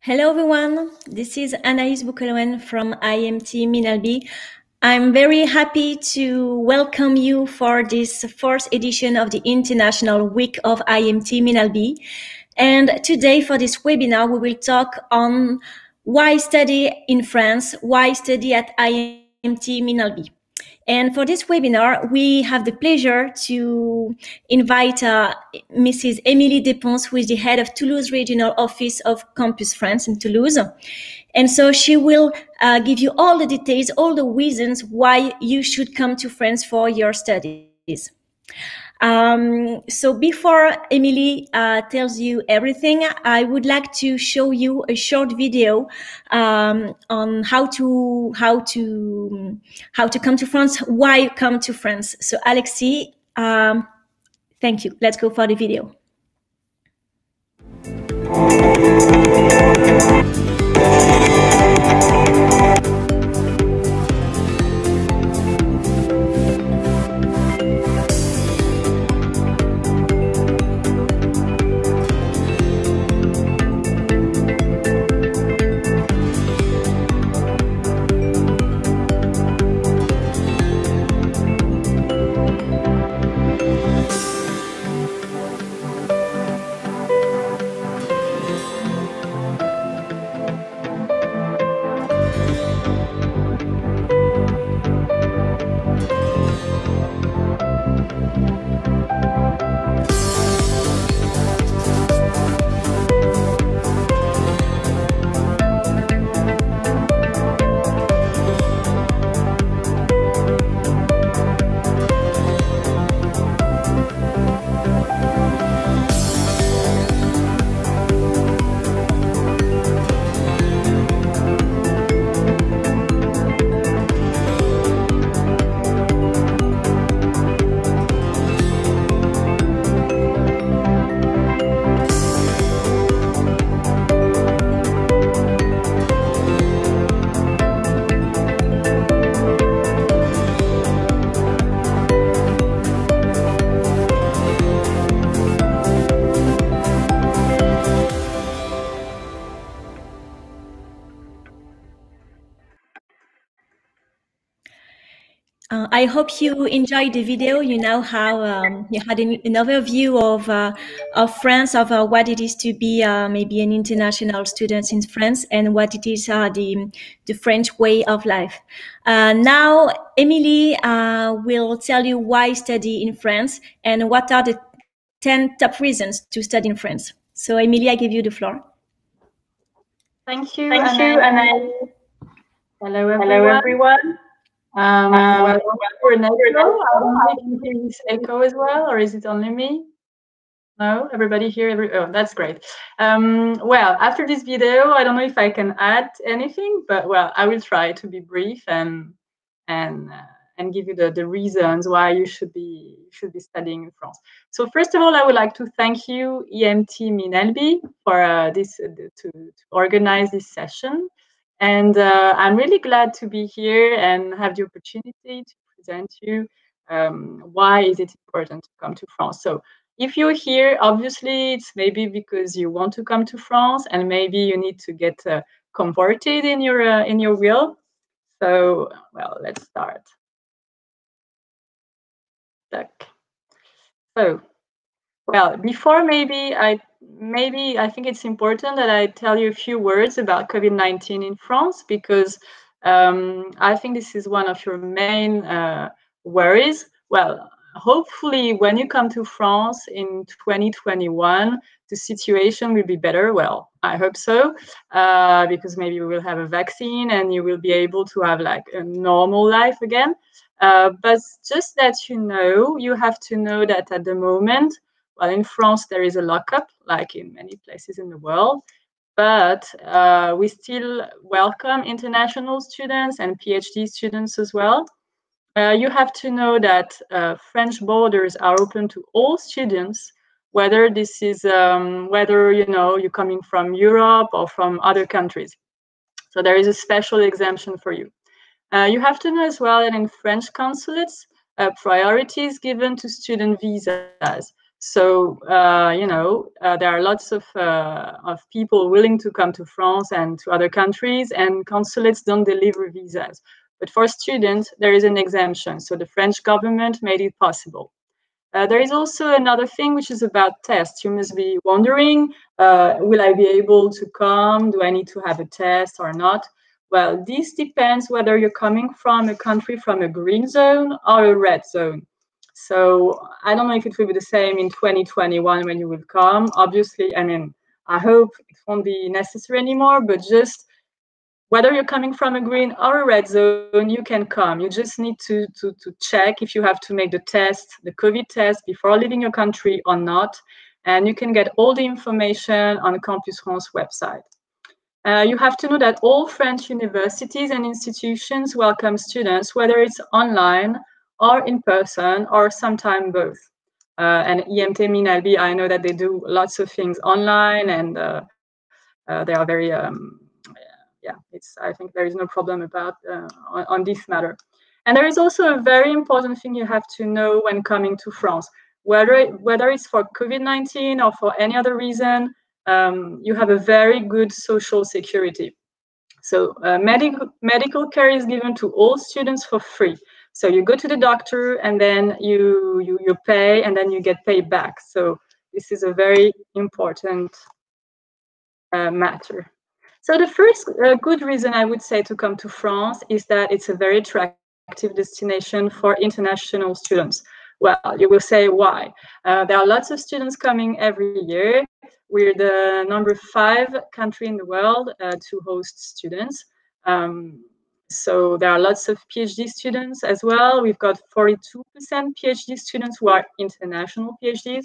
Hello everyone, this is Anaïs Bouquelloen from IMT Mines Albi. I'm very happy to welcome you for this fourth edition of the International Week of IMT Mines Albi. And today for this webinar, we will talk on why study in France, why study at IMT Mines Albi. And for this webinar, we have the pleasure to invite Mrs. Emilie Depons, who is the head of Toulouse Regional Office of Campus France in Toulouse. And so she will give you all the details, all the reasons why you should come to France for your studies. So before Emilie tells you everything, I would like to show you a short video on how to come to France, why come to France. So Alexis, thank you. Let's go for the video. I hope you enjoyed the video. You now have you had an overview of France, of what it is to be maybe an international student in France, and what it is the French way of life. Now, Emilie will tell you why study in France and what are the 10 top reasons to study in France. So, Emilie, I give you the floor. Thank you, Anaïs. Hello, everyone. Well, for an echo, I don't know if you hear this echo as well, or is it only me? No, everybody here. Oh, that's great. Well, after this video, I don't know if I can add anything, but well, I will try to be brief and give you the reasons why you should be studying in France. So first of all, I would like to thank you, IMT Mines Albi, for to organize this session. And I'm really glad to be here and have the opportunity to present you why is it important to come to France. So if you're here, obviously it's maybe because you want to come to France, and maybe you need to get converted in your will. So well, let's start. So well, before I think it's important that I tell you a few words about COVID-19 in France, because I think this is one of your main worries. Well, hopefully when you come to France in 2021, the situation will be better. Well, I hope so, because maybe we will have a vaccine and you will be able to have like a normal life again. But just that you have to know that at the moment, well, in France, there is a lockup, like in many places in the world, but we still welcome international students and PhD students as well. You have to know that French borders are open to all students, whether this is you're coming from Europe or from other countries. So there is a special exemption for you. You have to know as well that in French consulates, priority is given to student visas. So there are lots of people willing to come to France and to other countries, and consulates don't deliver visas. But for students, there is an exemption. So the French government made it possible. There is also another thing, which is about tests. You must be wondering, will I be able to come? Do I need to have a test or not? Well, this depends whether you're coming from a country from a green zone or a red zone. So I don't know if it will be the same in 2021 when you will come. Obviously, I mean, I hope it won't be necessary anymore, but just whether you're coming from a green or a red zone, you can come. You just need to check if you have to make the test, the COVID test, before leaving your country or not. And you can get all the information on the Campus France website. You have to know that all French universities and institutions welcome students, whether it's online or in person or sometimes both. And IMT Mines Albi, I know that they do lots of things online, and they are very I think there is no problem about on this matter. And there is also a very important thing you have to know when coming to France, whether it's for COVID-19 or for any other reason, you have a very good social security. So medical care is given to all students for free. So you go to the doctor, and then you pay, and then you get paid back. So this is a very important matter. So the first good reason I would say to come to France is that it's a very attractive destination for international students. Well, you will say why? There are lots of students coming every year. We're the number 5 country in the world to host students. So there are lots of PhD students as well. We've got 42% PhD students who are international PhDs.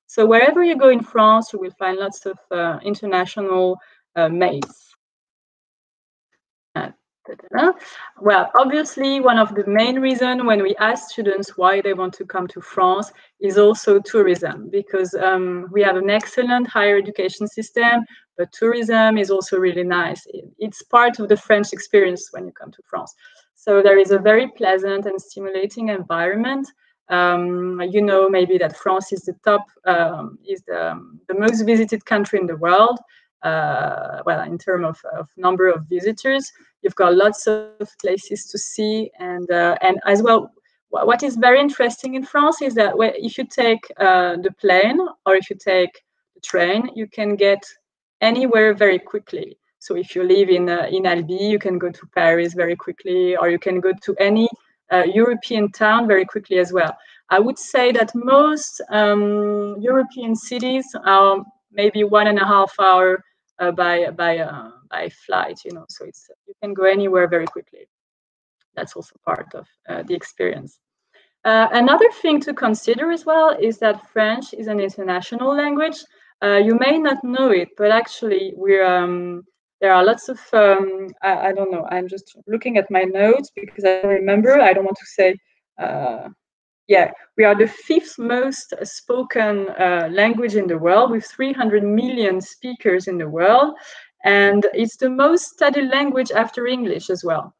So wherever you go in France, you will find lots of international mates. Well, obviously, one of the main reasons when we ask students why they want to come to France is also tourism, because we have an excellent higher education system, but tourism is also really nice. It's part of the French experience when you come to France. So there is a very pleasant and stimulating environment. You know, maybe that France is the top, is the most visited country in the world. Well, in terms of number of visitors, you've got lots of places to see, and as well, what is very interesting in France is that if you take the plane or if you take the train, you can get anywhere very quickly. So if you live in Albi, you can go to Paris very quickly, or you can go to any European town very quickly as well. I would say that most European cities are maybe 1.5 hours by flight, you know. So it's you can go anywhere very quickly. That's also part of the experience. Another thing to consider as well is that French is an international language. You may not know it, but actually there are lots of I don't know. I'm just looking at my notes because I remember. I don't want to say. Yeah, we are the 5th most spoken language in the world, with 300 million speakers in the world. And it's the most studied language after English as well.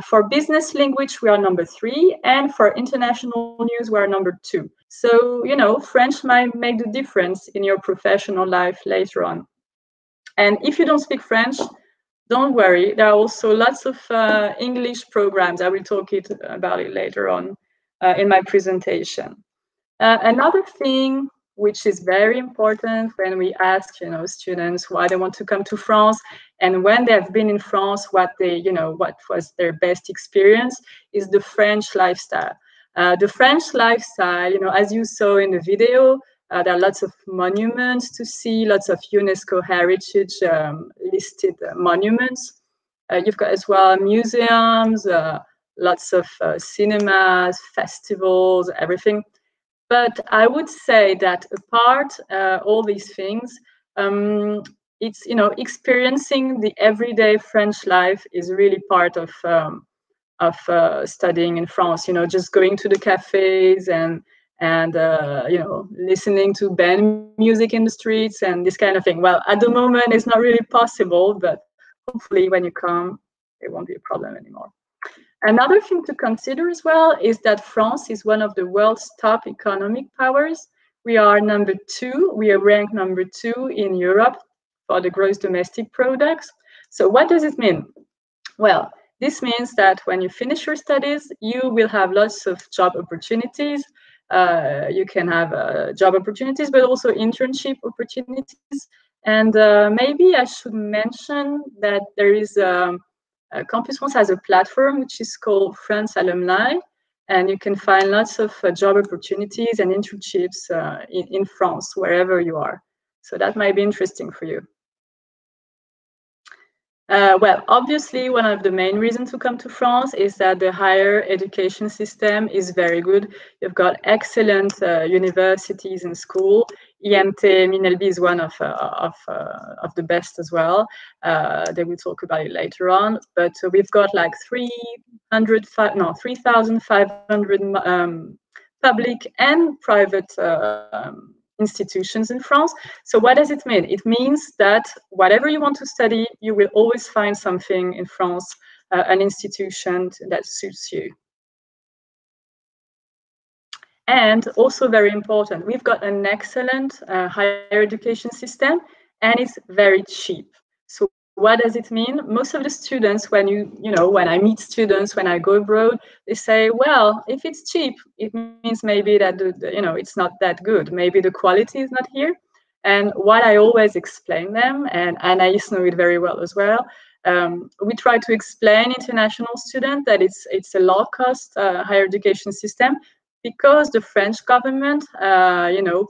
For business language, we are number 3. And for international news, we are number 2. So, you know, French might make the difference in your professional life later on. And if you don't speak French, don't worry. There are also lots of English programs. I will talk about it later on in my presentation. Another thing which is very important when we ask, you know, students why they want to come to France, and when they have been in France, what was their best experience, is the French lifestyle. The French lifestyle, you know, as you saw in the video, there are lots of monuments to see, lots of UNESCO heritage listed monuments. You've got as well museums, lots of cinemas, festivals, everything. But I would say that apart all these things, it's, you know, experiencing the everyday French life is really part of studying in France. You know, just going to the cafes and you know, listening to band music in the streets and this kind of thing. Well, at the moment, it's not really possible, but hopefully when you come, it won't be a problem anymore. Another thing to consider as well is that France is one of the world's top economic powers. We are number 2. We are ranked number 2 in Europe for the gross domestic products. So what does it mean? Well, this means that when you finish your studies, you will have lots of job opportunities. You can have job opportunities, but also internship opportunities. And maybe I should mention that there is Campus France has a platform which is called France Alumni, and you can find lots of job opportunities and internships in France, wherever you are. So that might be interesting for you. Well, obviously, one of the main reasons to come to France is that the higher education system is very good. You've got excellent universities and school. IMT Mines Albi is one of the best as well. They will talk about it later on. But we've got like 3,500 public and private institutions in France. So what does it mean? It means that whatever you want to study, you will always find something in France, an institution that suits you. And also very important, we've got an excellent higher education system, and it's very cheap. So what does it mean? Most of the students, when when I meet students, when I go abroad, they say, well, if it's cheap, it means maybe that it's not that good. Maybe the quality is not here. And what I always explain them, and Anaïs know it very well as well, we try to explain international students that it's a low-cost higher education system, because the French government,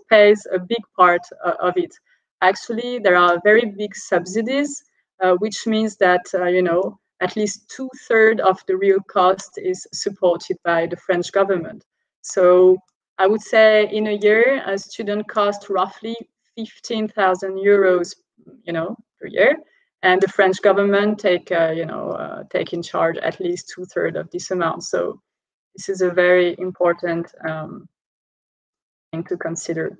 pays a big part of it. Actually, there are very big subsidies, which means that, at least 2/3 of the real cost is supported by the French government. So I would say in a year, a student costs roughly 15,000 euros, per year. And the French government take in charge at least 2/3 of this amount. So this is a very important thing to consider.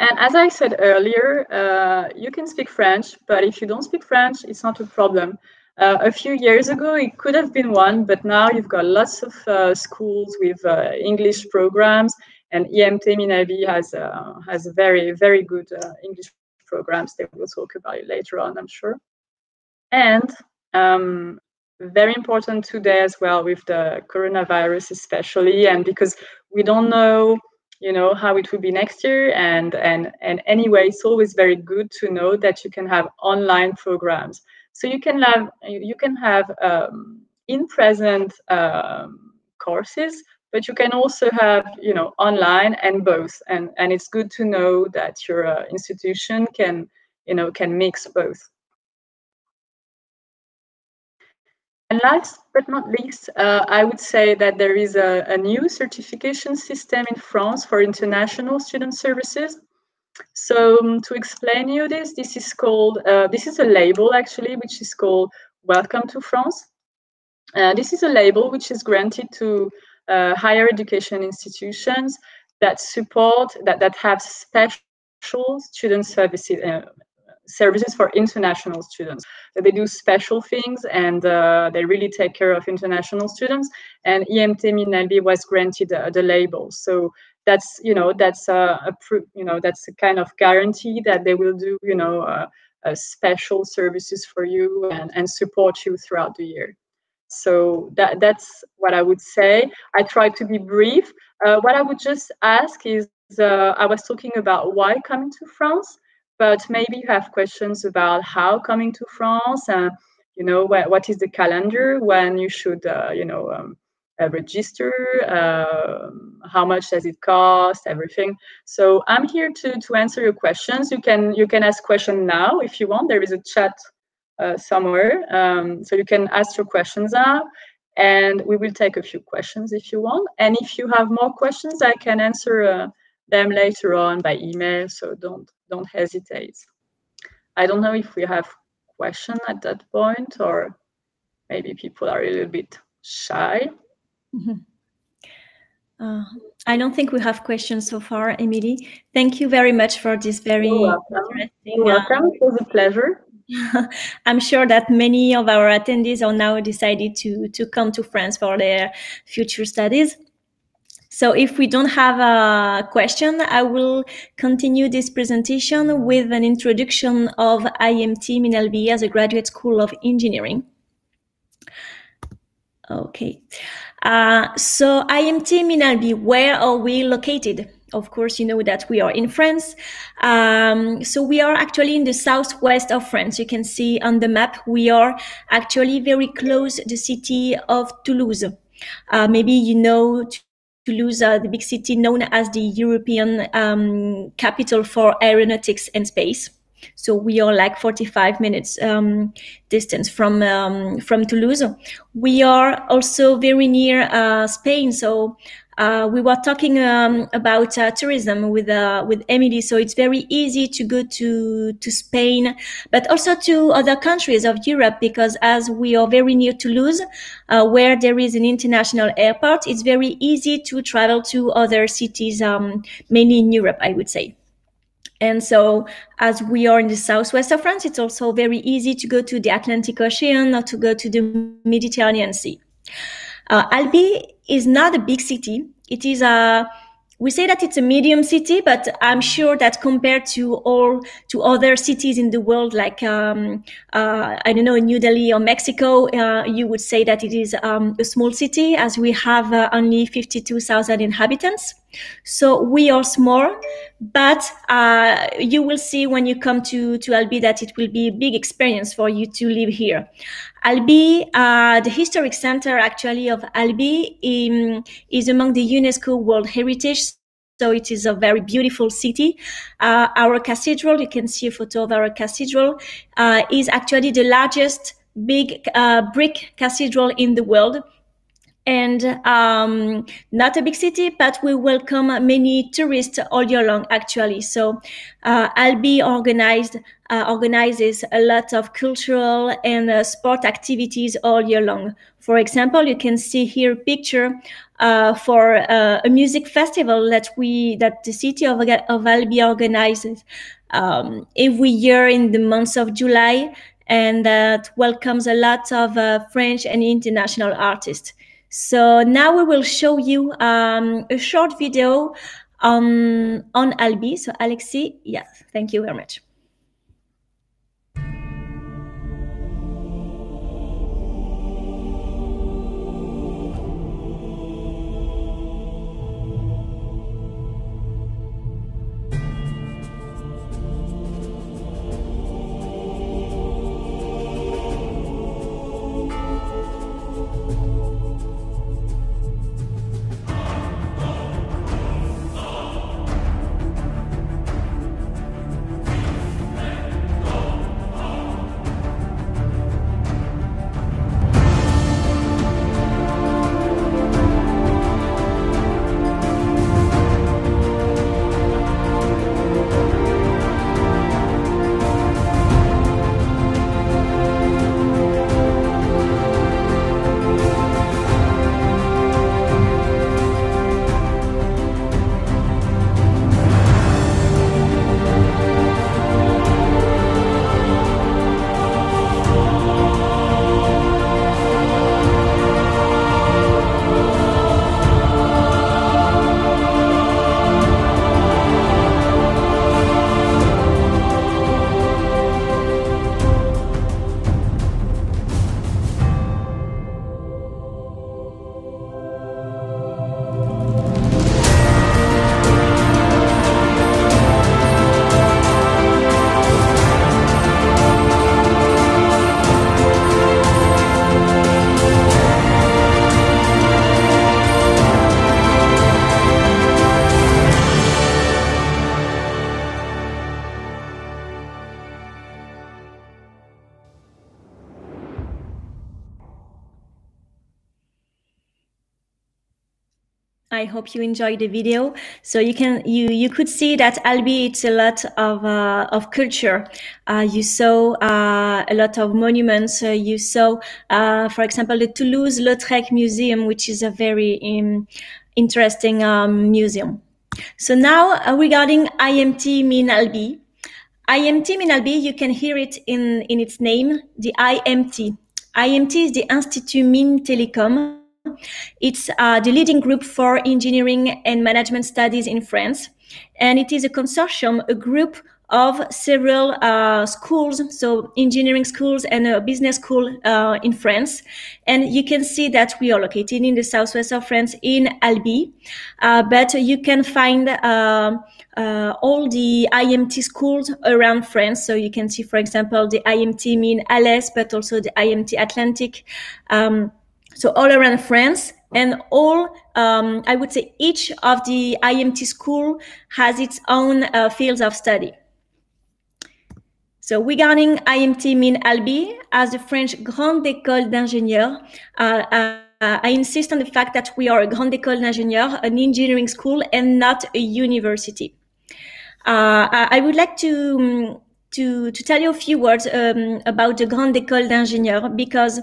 And as I said earlier, you can speak French, but if you don't speak French, it's not a problem. A few years ago, it could have been one, but now you've got lots of schools with English programs, and IMT Mines Albi has very, very good English programs. They will talk about it later on, I'm sure. And very important today as well with the coronavirus, especially, and because we don't know, how it will be next year. And anyway, it's always very good to know that you can have online programs. So you can have in-present courses, but you can also have, online and both. And it's good to know that your institution can mix both. And last but not least, I would say that there is a new certification system in France for international student services. So to explain you this is called, this is a label actually, which is called Welcome to France. This is a label which is granted to higher education institutions that support, that have special student services, services for international students. They do special things, and they really take care of international students. And IMT Mines Albi was granted the label. So that's that's a kind of guarantee that they will do special services for you and support you throughout the year. So that's what I would say. I tried to be brief. What I would just ask is, I was talking about why coming to France, but maybe you have questions about how coming to France, and what is the calendar, when you should register, how much does it cost, everything. So I'm here to answer your questions. You can ask questions now if you want. There is a chat somewhere, so you can ask your questions now, and we will take a few questions if you want. And if you have more questions, I can answer them later on by email, so don't hesitate. I don't know if we have questions at that point, or maybe people are a little bit shy. Mm-hmm. I don't think we have questions so far, Emilie. Thank you very much for this very interesting. You're welcome. It was a pleasure. I'm sure that many of our attendees are now decided to come to France for their future studies. So if we don't have a question, I will continue this presentation with an introduction of IMT Mines Albi as a graduate school of engineering. Okay. So IMT Mines Albi, where are we located? Of course, you know that we are in France. So we are actually in the southwest of France. You can see on the map, we are actually very close to the city of Toulouse. Maybe you know Toulouse, the big city known as the European capital for aeronautics and space. So we are like 45 minutes distance from Toulouse. We are also very near Spain. So we were talking about tourism with Emilie. So it's very easy to go to Spain, but also to other countries of Europe, because as we are very near Toulouse, where there is an international airport, it's very easy to travel to other cities, mainly in Europe, I would say. And so as we are in the southwest of France, it's also very easy to go to the Atlantic Ocean or to go to the Mediterranean Sea. Albi is not a big city. It is we say that it's a medium city, but I'm sure that compared to other cities in the world, like I don't know, New Delhi or Mexico, you would say that it is a small city, as we have only 52,000 inhabitants. So we are small, but you will see when you come to Albi that it will be a big experience for you to live here. Albi, the historic center actually of Albi, is among the UNESCO World Heritage. So it is a very beautiful city. Our cathedral, you can see a photo of our cathedral, is actually the largest big brick cathedral in the world. And not a big city, but we welcome many tourists all year long, actually. So Albi organizes a lot of cultural and sport activities all year long. For example, you can see here a picture for a music festival that the city of Albi organizes every year in the month of July, and that welcomes a lot of French and international artists. So now we will show you a short video on Albi. So Alexis, yeah, thank you very much. I hope you enjoyed the video. So you could see that Albi, it's a lot of culture. You saw a lot of monuments. You saw, for example, the Toulouse-Lautrec Museum, which is a very interesting museum. So now regarding IMT Mines Albi. IMT Mines Albi, you can hear it in its name, the IMT. IMT is the Institut Mines Telecom. It's the leading group for engineering and management studies in France. And it is a consortium, a group of several schools, so engineering schools and a business school in France. And you can see that we are located in the southwest of France in Albi, but you can find all the IMT schools around France. So you can see, for example, the IMT Mines Albi, but also the IMT Atlantic. So all around France, and all, I would say each of the IMT school has its own fields of study. So regarding IMT Mines Albi, as a French Grande École d'Ingénieurs, I insist on the fact that we are a Grande École d'Ingénieurs, an engineering school, and not a university. I would like to tell you a few words about the Grande École d'Ingénieurs, because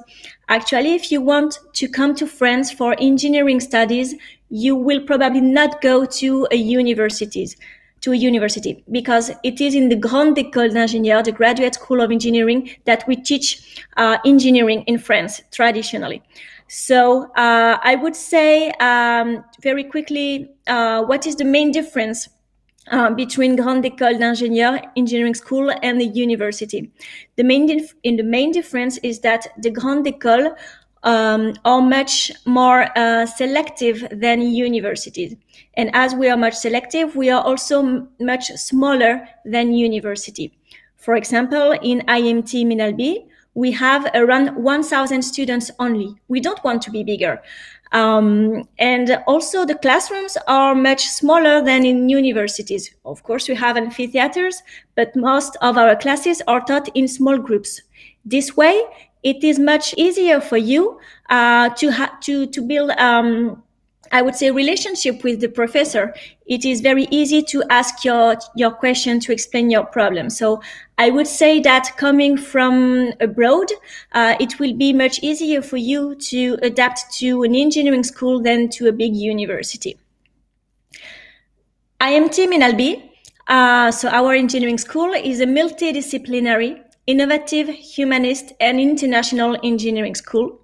actually, if you want to come to France for engineering studies, you will probably not go to a university, because it is in the Grande École d'Ingénieurs, the graduate school of engineering, that we teach engineering in France traditionally. So I would say very quickly, what is the main difference between Grande École d'Ingénieurs engineering school and the university? The main difference is that the Grande École are much more selective than universities. And as we are much selective, we are also much smaller than university. For example, in IMT Mines Albi, we have around 1,000 students only. We don't want to be bigger. And also the classrooms are much smaller than in universities. Of course, we have amphitheaters, but most of our classes are taught in small groups. This way, it is much easier for you to build, I would say, relationship with the professor. It is very easy to ask your question, to explain your problem. So I would say that coming from abroad, it will be much easier for you to adapt to an engineering school than to a big university. IMT Mines Albi, so our engineering school, is a multidisciplinary, innovative, humanist, and international engineering school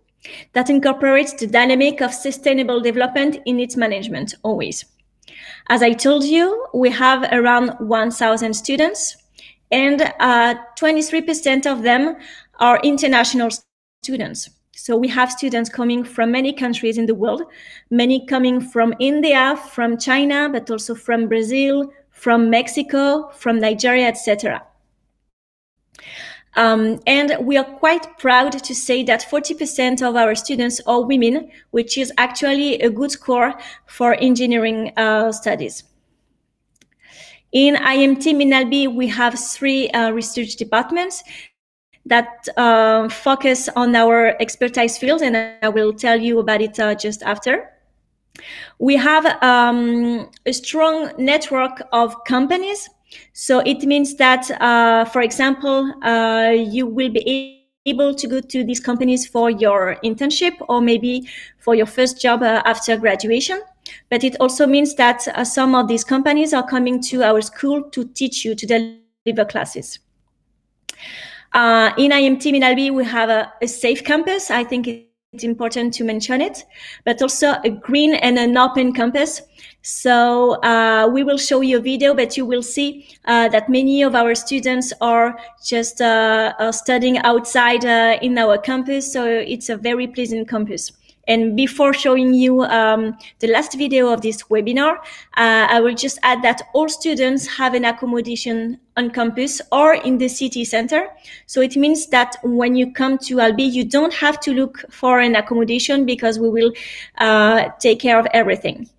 that incorporates the dynamic of sustainable development in its management, always. As I told you, we have around 1,000 students, and 23% of them are international students. So we have students coming from many countries in the world, many coming from India, from China, but also from Brazil, from Mexico, from Nigeria, etc. And we are quite proud to say that 40% of our students are women, which is actually a good score for engineering studies. In IMT Mines Albi, we have 3 research departments that focus on our expertise field, and I will tell you about it just after. We have a strong network of companies. So it means that, for example, you will be able to go to these companies for your internship or maybe for your first job after graduation. But it also means that some of these companies are coming to our school to teach you, to deliver classes. In IMT Mines Albi, we have a safe campus. I think it's important to mention it, but also a green and an open campus. So we will show you a video, but you will see that many of our students are just studying outside in our campus. So it's a very pleasant campus. And before showing you the last video of this webinar, I will just add that all students have an accommodation on campus or in the city center. So it means that when you come to Albi, you don't have to look for an accommodation because we will take care of everything.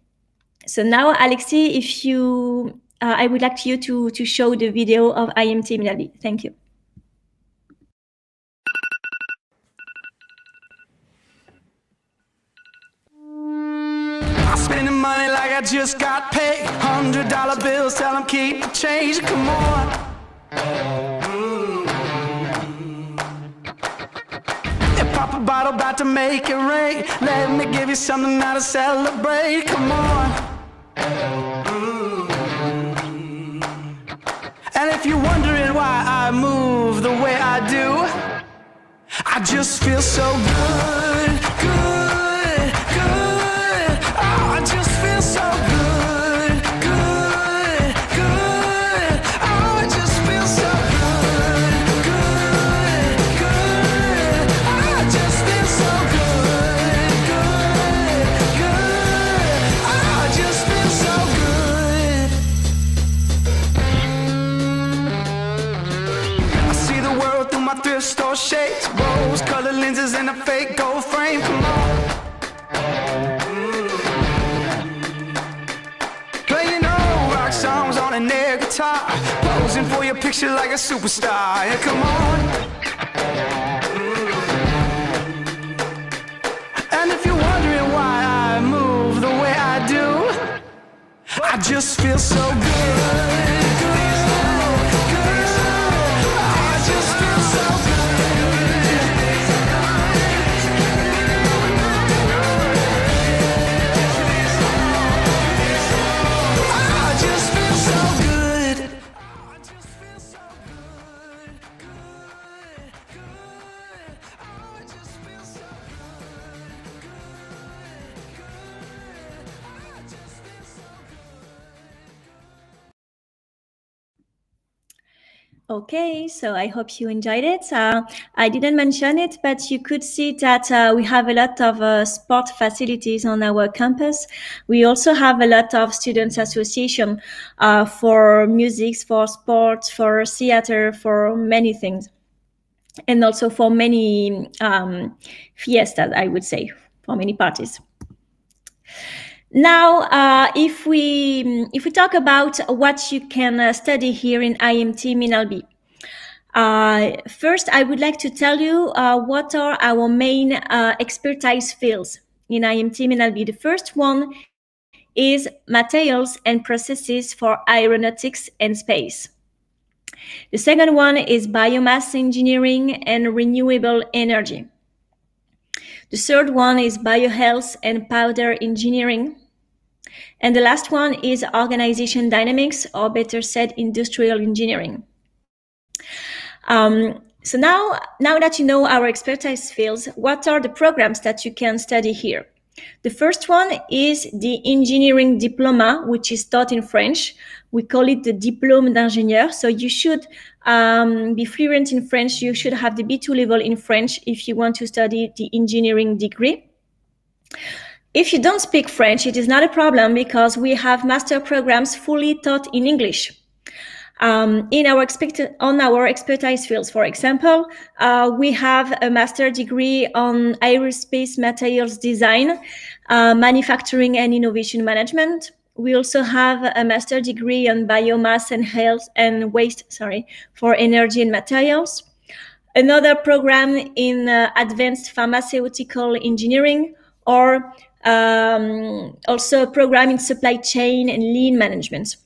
So now, Alexis, if you, I would like you to show the video of IMT Mines Albi. Thank you. I'm spending money like I just got paid. $100 bills, tell them keep the change. Come on. Yeah, pop a bottle, about to make it rain. Let me give you something now to celebrate. Come on. And if you're wondering why I move the way I do, I just feel so good, good, good. my thrift store shades, rose-colored lenses and a fake gold frame. Come on. Playing old rock songs on an air guitar, posing for your picture like a superstar. Yeah, come on. And if you're wondering why I move the way I do, I just feel so good. Okay, so I hope you enjoyed it. I didn't mention it, but you could see that we have a lot of sport facilities on our campus. We also have a lot of students' association for music, for sports, for theater, for many things. And also for many fiestas, I would say, for many parties. Now, if we talk about what you can study here in IMT Mines Albi, first I would like to tell you what are our main expertise fields in IMT Mines Albi. The first one is materials and processes for aeronautics and space. The second one is biomass engineering and renewable energy. The third one is biohealth and powder engineering. And the last one is organization dynamics, or better said, industrial engineering. So now that you know our expertise fields, what are the programs that you can study here? The first one is the engineering diploma, which is taught in French. We call it the diplôme d'ingénieur. So you should be fluent in French. You should have the B2 level in French if you want to study the engineering degree. If you don't speak French, it is not a problem because we have master programs fully taught in English. On our expertise fields, for example, we have a master degree on aerospace materials design, manufacturing and innovation management. We also have a master degree on biomass and health and waste, for energy and materials. Another program in advanced pharmaceutical engineering, or also a program in supply chain and lean management.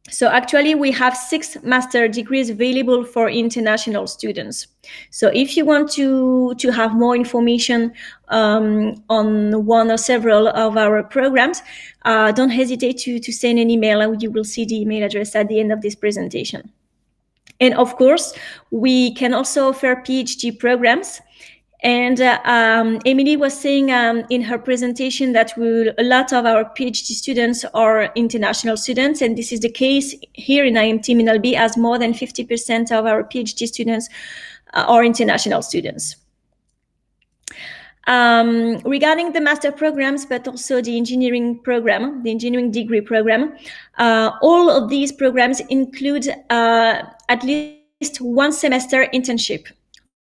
So actually we have 6 master degrees available for international students. So if you want to have more information on one or several of our programs, don't hesitate to send an email, and you will see the email address at the end of this presentation. And of course, we can also offer PhD programs. And Emilie was saying in her presentation that a lot of our PhD students are international students, and this is the case here in IMT Mines Albi, as more than 50% of our PhD students are international students. Regarding the master programs, but also the engineering program, the engineering degree program, all of these programs include at least 1 semester internship.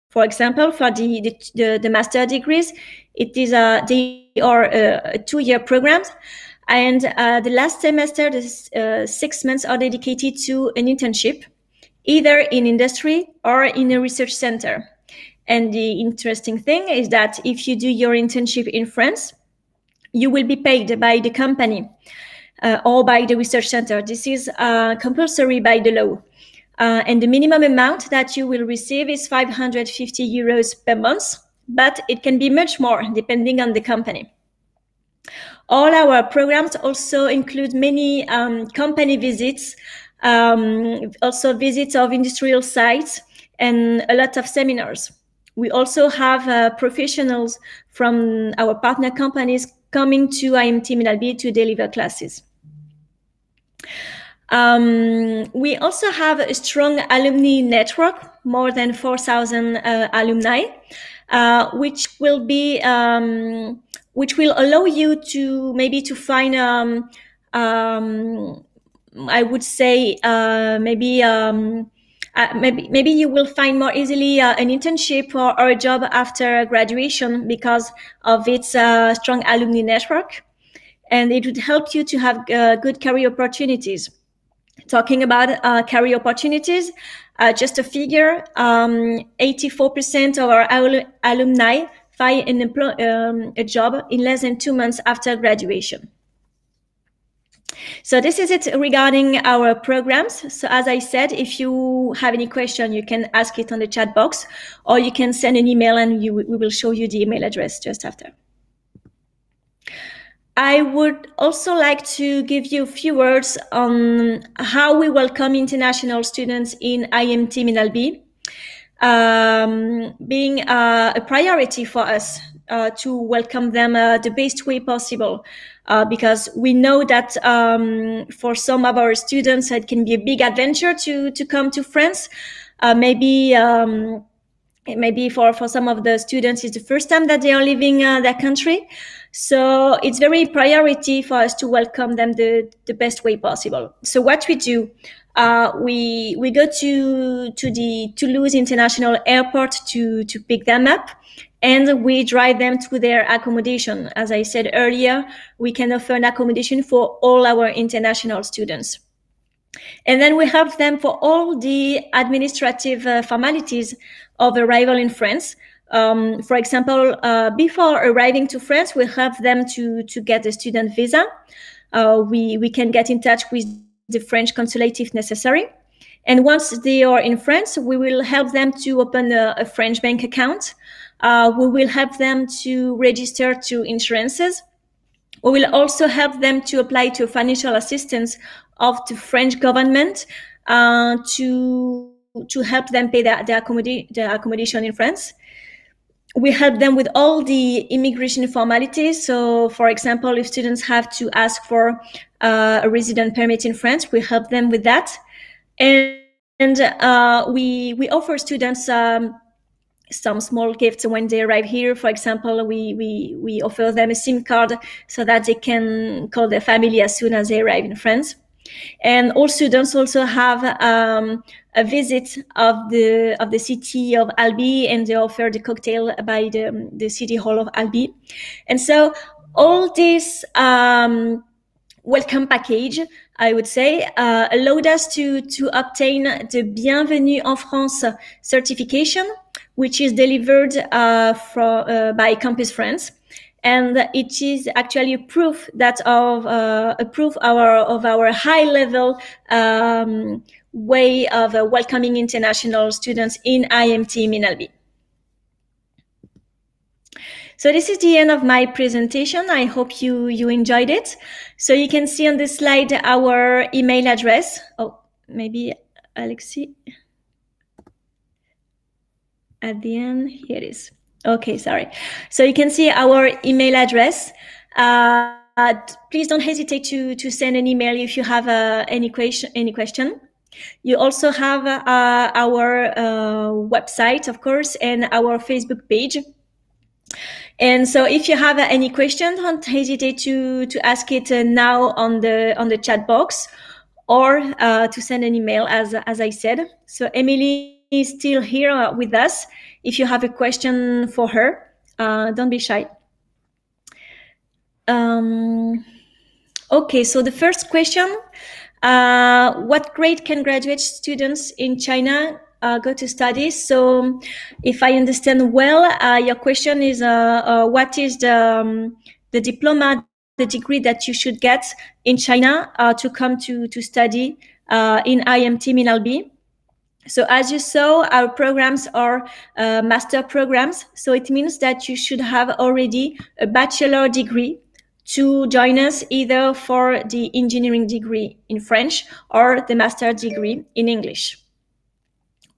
For example, for the master degrees, they are 2-year programs, and the last semester, the 6 months, are dedicated to an internship, either in industry or in a research center. And the interesting thing is that if you do your internship in France, you will be paid by the company or by the research center. This is compulsory by the law. And the minimum amount that you will receive is 550 euros per month, but it can be much more depending on the company. All our programs also include many company visits, also visits of industrial sites, and a lot of seminars. We also have professionals from our partner companies coming to IMT Mines Albi to deliver classes. We also have a strong alumni network, more than 4,000 alumni, which will allow you to maybe to find, I would say, maybe maybe you will find more easily an internship or a job after graduation because of its strong alumni network, and it would help you to have good career opportunities. Talking about career opportunities, just a figure, 84% of our alumni find a job in less than 2 months after graduation. So this is it regarding our programs. So as I said, if you have any question, you can ask it on the chat box, or you can send an email and we will show you the email address just after. I would also like to give you a few words on how we welcome international students in IMT Mines Albi, being a priority for us to welcome them the best way possible, because we know that for some of our students it can be a big adventure to come to France. Maybe for some of the students it's the first time that they are leaving their country. So it's very priority for us to welcome them the best way possible. So what we do, we go to the Toulouse International Airport to pick them up, and we drive them to their accommodation. As I said earlier, we can offer an accommodation for all our international students. And then we help them for all the administrative formalities of arrival in France. For example, before arriving to France, we help them to get a student visa. We can get in touch with the French consulate if necessary. And once they are in France, we will help them to open a French bank account. We will help them to register to insurances. We will also help them to apply to financial assistance of the French government to help them pay the accommodation in France. We help them with all the immigration formalities. So, for example, if students have to ask for a resident permit in France, we help them with that. And we offer students some small gifts when they arrive here. For example, we offer them a SIM card so that they can call their family as soon as they arrive in France. And all students also have a visit of the city of Albi, and they offer the cocktail by the city hall of Albi. And so all this welcome package, I would say, allowed us to obtain the Bienvenue en France certification, which is delivered by Campus France. And it is actually a proof that of our high level way of welcoming international students in IMT Mines Albi. So this is the end of my presentation. I hope you enjoyed it. So you can see on the slide our email address. Oh, maybe Alexis. At the end, here it is. Okay, sorry. So you can see our email address. Please don't hesitate to send an email if you have any question. You also have our website, of course, and our Facebook page. And so if you have any question, don't hesitate to ask it now on the chat box, or to send an email as I said. So Emilie is still here with us. If you have a question for her, don't be shy. Okay, so the first question, what grade can graduate students in China go to study? So if I understand well, your question is what is the diploma, the degree that you should get in China to come to study in IMT Mines Albi. So as you saw, our programs are master programs. So it means that you should have already a bachelor degree to join us, either for the engineering degree in French or the master degree in English.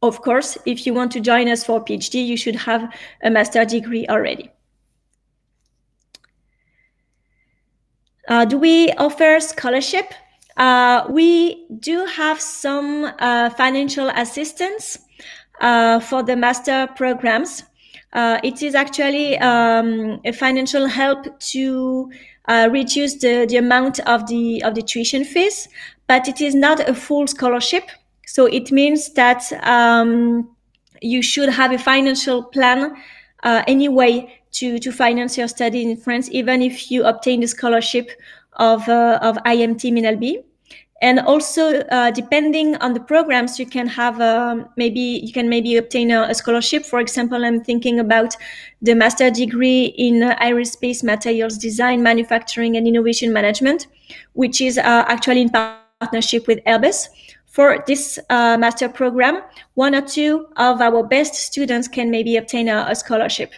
Of course, if you want to join us for PhD, you should have a master degree already. Do we offer scholarship? We do have some financial assistance for the master programs. It is actually a financial help to reduce the amount of the tuition fees, but it is not a full scholarship. So it means that you should have a financial plan anyway to finance your study in France, even if you obtain the scholarship of IMT Mines Albi. And also, depending on the programs, you can have maybe obtain a scholarship. For example, I'm thinking about the master degree in aerospace materials design, manufacturing, and innovation management, which is actually in partnership with Airbus. For this master program, 1 or 2 of our best students can maybe obtain a scholarship.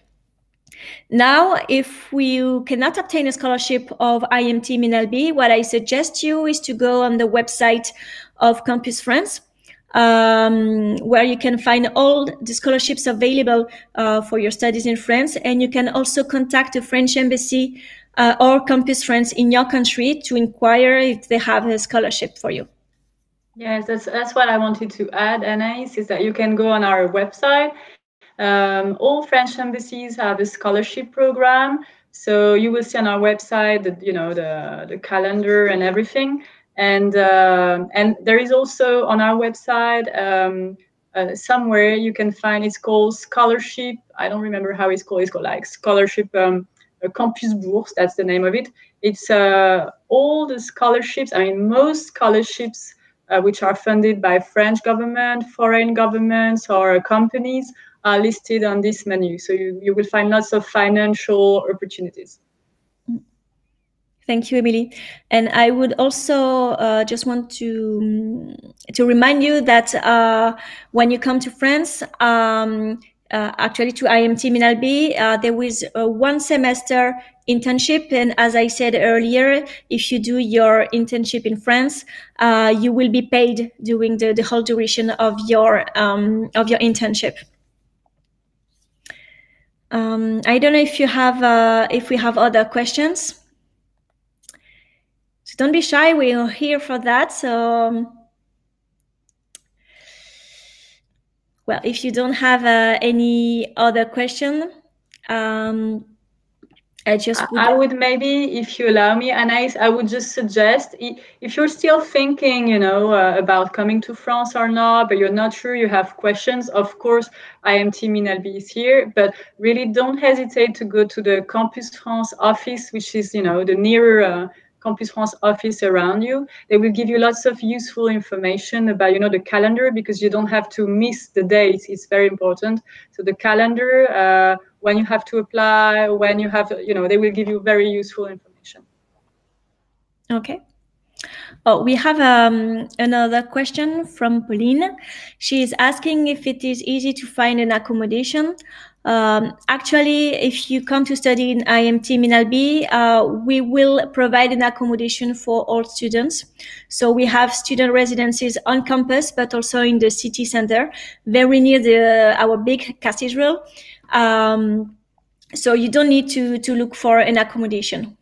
Now, if you cannot obtain a scholarship of IMT Mines Albi, what I suggest you is to go on the website of Campus France, where you can find all the scholarships available for your studies in France. And you can also contact the French embassy or Campus France in your country to inquire if they have a scholarship for you. Yes, that's what I wanted to add, Anaïs, is that you can go on our website. All French embassies have a scholarship program, so you will see on our website the calendar and everything. And there is also on our website somewhere you can find, it's called scholarship. I don't remember how it's called. It's called like scholarship Campus Bourse. That's the name of it. It's all the scholarships. I mean, most scholarships which are funded by French government, foreign governments, or companies are listed on this menu. So you will find lots of financial opportunities. Thank you, Emilie. And I would also just want to remind you that when you come to France, actually to IMT Mines Albi, there is a 1 semester internship. And as I said earlier, if you do your internship in France, you will be paid during the whole duration of your internship. I don't know if we have other questions. So don't be shy, we're here for that. So, well, if you don't have any other question, I would maybe, if you allow me, Anaïs, I would just suggest, if you're still thinking, about coming to France or not, but you're not sure, you have questions, of course, IMT Mines Albi is here, but really don't hesitate to go to the Campus France office, which is, the nearer Campus France office around you. They will give you lots of useful information about, the calendar, because you don't have to miss the dates. It's very important. So the calendar, when you have to apply, when you have, they will give you very useful information. Okay. Oh, we have another question from Pauline. She is asking if it is easy to find an accommodation. Actually, if you come to study in IMT Mines Albi, we will provide an accommodation for all students. So we have student residences on campus, but also in the city center, very near our big cathedral. So you don't need to look for an accommodation.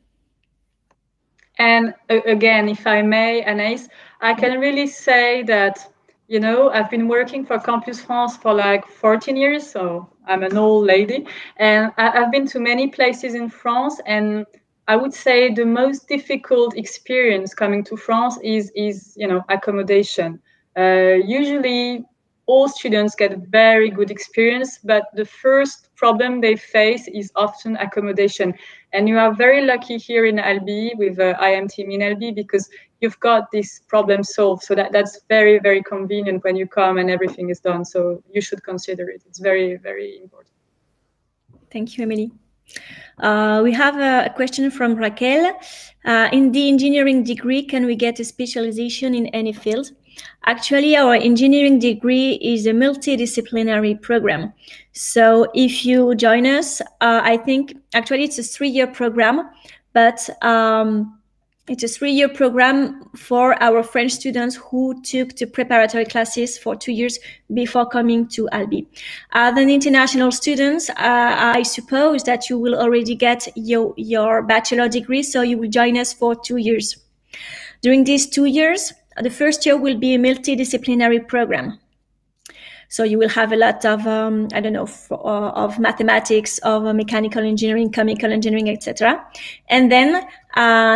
And again, if I may, Anaïs, I can really say that, I've been working for Campus France for like 14 years, so I'm an old lady. And I've been to many places in France, and I would say the most difficult experience coming to France is accommodation. Usually, all students get very good experience, but the first problem they face is often accommodation. And you are very lucky here in Albi with IMT Mines Albi, because you've got this problem solved. So that's very, very convenient when you come and everything is done. So you should consider it. It's very, very important. Thank you, Emilie. We have a question from Raquel. In the engineering degree, can we get a specialization in any field? Actually, our engineering degree is a multidisciplinary program. So if you join us, I think actually it's a 3-year program, but it's a 3-year program for our French students who took the preparatory classes for 2 years before coming to Albi. Then international students, I suppose that you will already get your bachelor degree, so you will join us for 2 years. During these 2 years, the first year will be a multidisciplinary program. So you will have a lot of, I don't know, of mathematics, of mechanical engineering, chemical engineering, etc. And then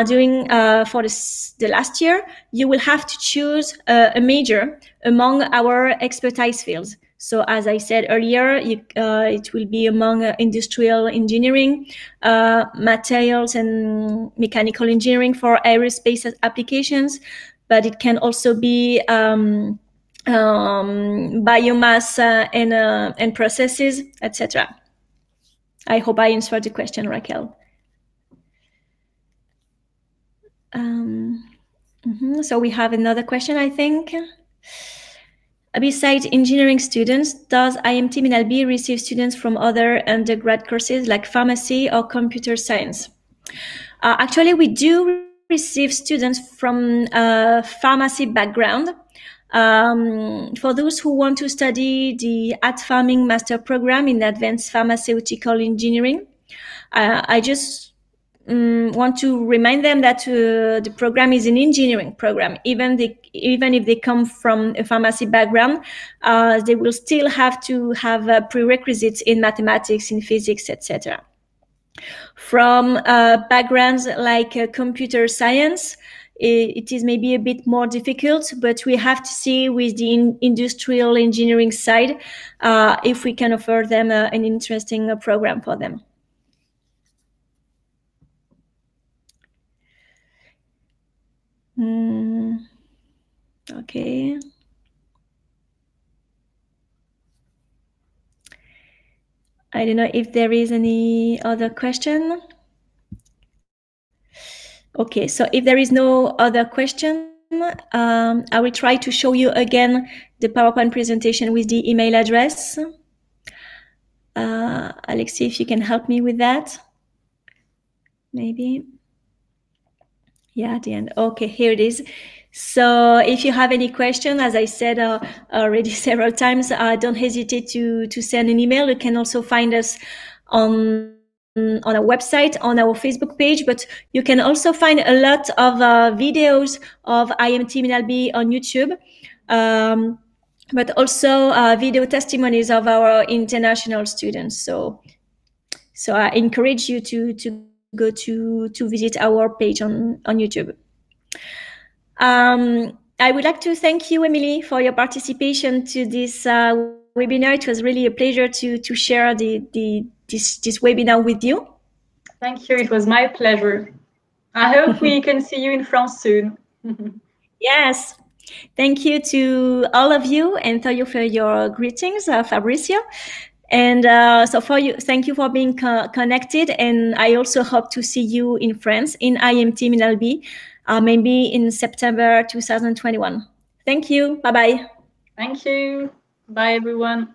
during for the last year, you will have to choose a major among our expertise fields. So as I said earlier, it will be among industrial engineering, materials and mechanical engineering for aerospace applications, but it can also be biomass and processes, etc. I hope I answered the question, Raquel. So we have another question, I think. Besides engineering students, does IMT Mines Albi receive students from other undergrad courses like pharmacy or computer science? Actually, we do receive students from pharmacy background. For those who want to study the At Farming Master Program in Advanced Pharmaceutical Engineering, I just want to remind them that the program is an engineering program. Even if they come from a pharmacy background, they will still have to have prerequisites in mathematics, in physics, etc. From backgrounds like computer science, it is maybe a bit more difficult, but we have to see with the industrial engineering side if we can offer them an interesting program for them. Okay. I don't know if there is any other question. Okay, so if there is no other question, I will try to show you again the PowerPoint presentation with the email address. Alexei, if you can help me with that, maybe. Yeah, at the end. Okay, here it is. So if you have any question, as I said already several times, don't hesitate to send an email. You can also find us on our website, on our Facebook page, but you can also find a lot of videos of IMT Mines Albi on YouTube, but also video testimonies of our international students. So I encourage you to go to visit our page on YouTube. I would like to thank you, Emilie, for your participation to this webinar. It was really a pleasure to share this webinar with you. Thank you. It was my pleasure. I hope we can see you in France soon. Yes. Thank you to all of you, and thank you for your greetings, Fabricio. And so for you, thank you for being connected. And I also hope to see you in France in IMT Mines Albi, maybe in September 2021. Thank you. Bye-bye. Thank you. Bye, everyone.